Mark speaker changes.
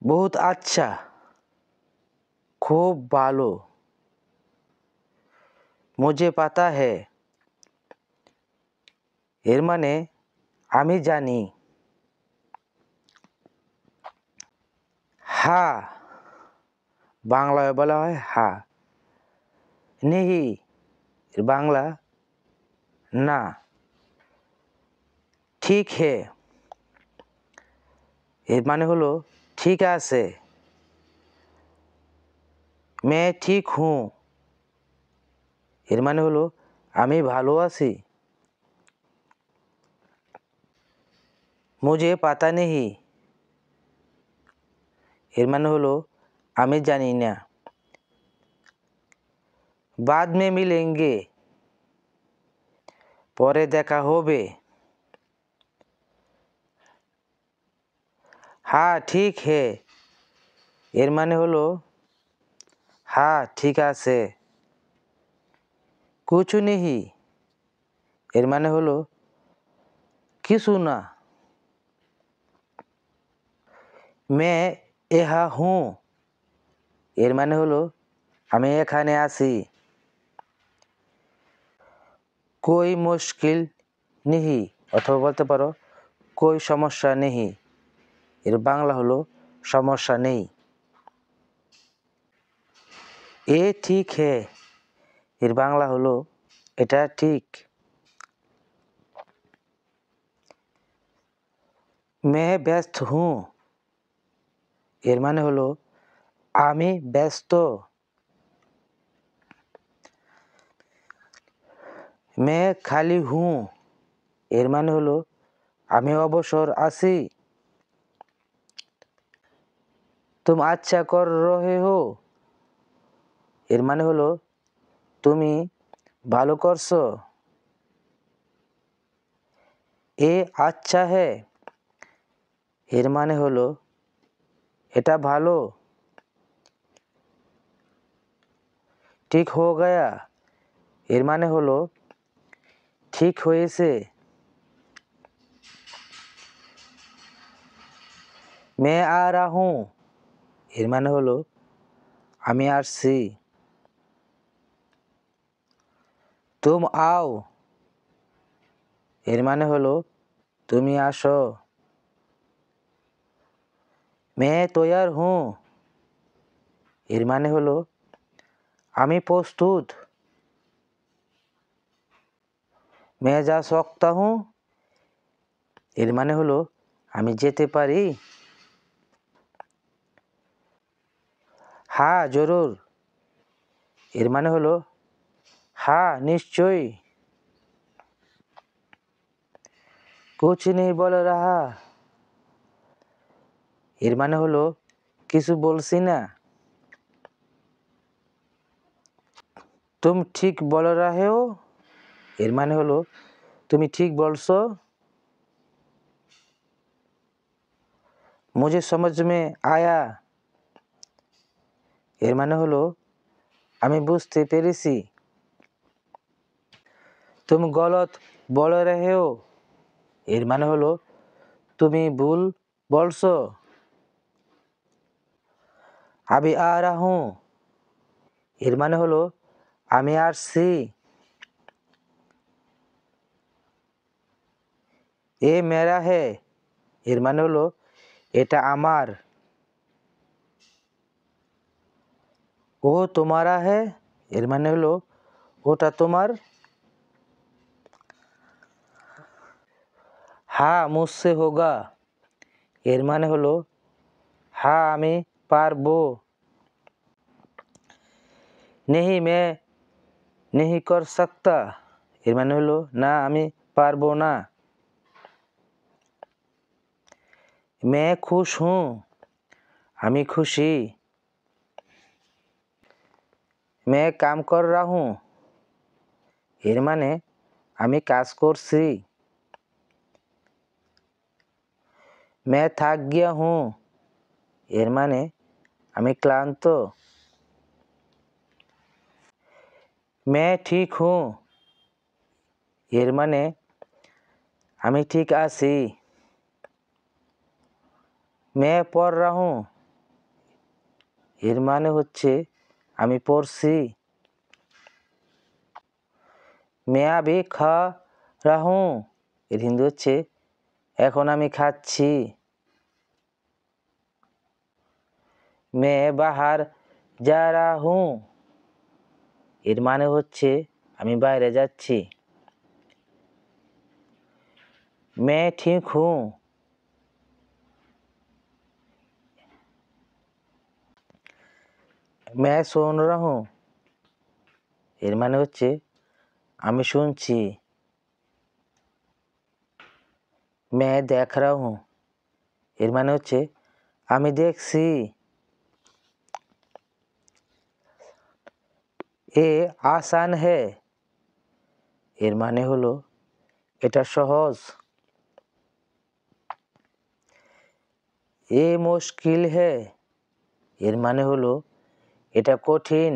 Speaker 1: बहुत अच्छा खूब ভালো मुझे पता है এর মানে আমি জানি হা বাংলায় বলা হয় হা নেহি এর বাংলা না ঠিক হে এর মানে হলো ঠিক আছে मैं ठीक हूँ এর মানে হলো আমি ভালো আছি मुझे पता नहीं এর মানে হলো আমি জানি না बाद में मिलेंगे পরে দেখা হবে हाँ ठीक है এর মানে হলো হ্যাঁ ঠিক আছে कुछ नहीं এর মানে হলো কিছু না मैं यहाँ हूँ এর মানে হলো আমি এখানে আছি कोई मुश्किल नहीं অথবা বলতে পারো कोई সমস্যা নেই এর বাংলা হলো সমস্যা নেই এ ঠিক है এর বাংলা হলো এটা ঠিক मैं ব্যস্ত हूँ এর মানে হলো আমি ব্যস্ত मैं खाली हूँ এর মানে হলো আমি অবসর আছি तुम अच्छा कर रहे हो এর মানে হলো তুমি ভালো করছো এ আচ্ছা है এর মানে হলো এটা ভালো ঠিক हो गया এর মানে হলো ঠিক হয়েছে मैं आ रहा हूँ এর মানে হলো আমি আসছি तुम आओ এর মানে হলো তুমি আসো मैं तैयार हूँ এর মানে হলো আমি প্রস্তুত मैं जा सकता हूँ এর মানে হলো আমি যেতে পারি হ্যাঁ জরুর এর মানে হলো হ্যাঁ নিশ্চয়ই कुछ नहीं बोल रहा এর মানে হলো কিছু বলছি না तुम ठीक बोल रहे हो এর মানে হলো তুমি ঠিক বলছো मुझे समझ में आया এর মানে হলো আমি বুঝতে পেরেছি तुम गलत बोल रहे हो এর মানে হলো তুমি ভুল বলছো अभी आ रहा हूँ এর মানে হলো আমি আসছি এ মেরা है এর মানে হলো এটা আমার ও তোমারা है এর মানে হলো ওটা তোমার हाँ मुझसे होगा এর মানে হলো हाँ আমি পারবো नहीं मैं नहीं कर सकता এর মানে হলো না আমি পারবো না मैं खुश हूँ আমি খুশি मैं काम कर रहा हूँ এর মানে আমি কাজ করছি मैं थक गया हूँ এর মানে আমি ক্লান্ত मैं ठीक हूँ এর মানে আমি ঠিক আছি मैं पढ़ रहा हूँ এর মানে হচ্ছে আমি পড়ছি। मैं अभी खा रहा हूँ এর হিন্দি হচ্ছে এখন আমি খাচ্ছি। मैं बाहर जा रहा हूँ এর মানে হচ্ছে আমি বাইরে যাচ্ছি। मैं ठीक हूँ मैं सुन रहा हूँ এর মানে হচ্ছে আমি শুনছি। मैं देख रहा हूँ এর মানে হচ্ছে আমি দেখছি। এ আসান है এর মানে হলো এটা সহজ। এ মুশকিল है এর মানে হলো এটা কঠিন।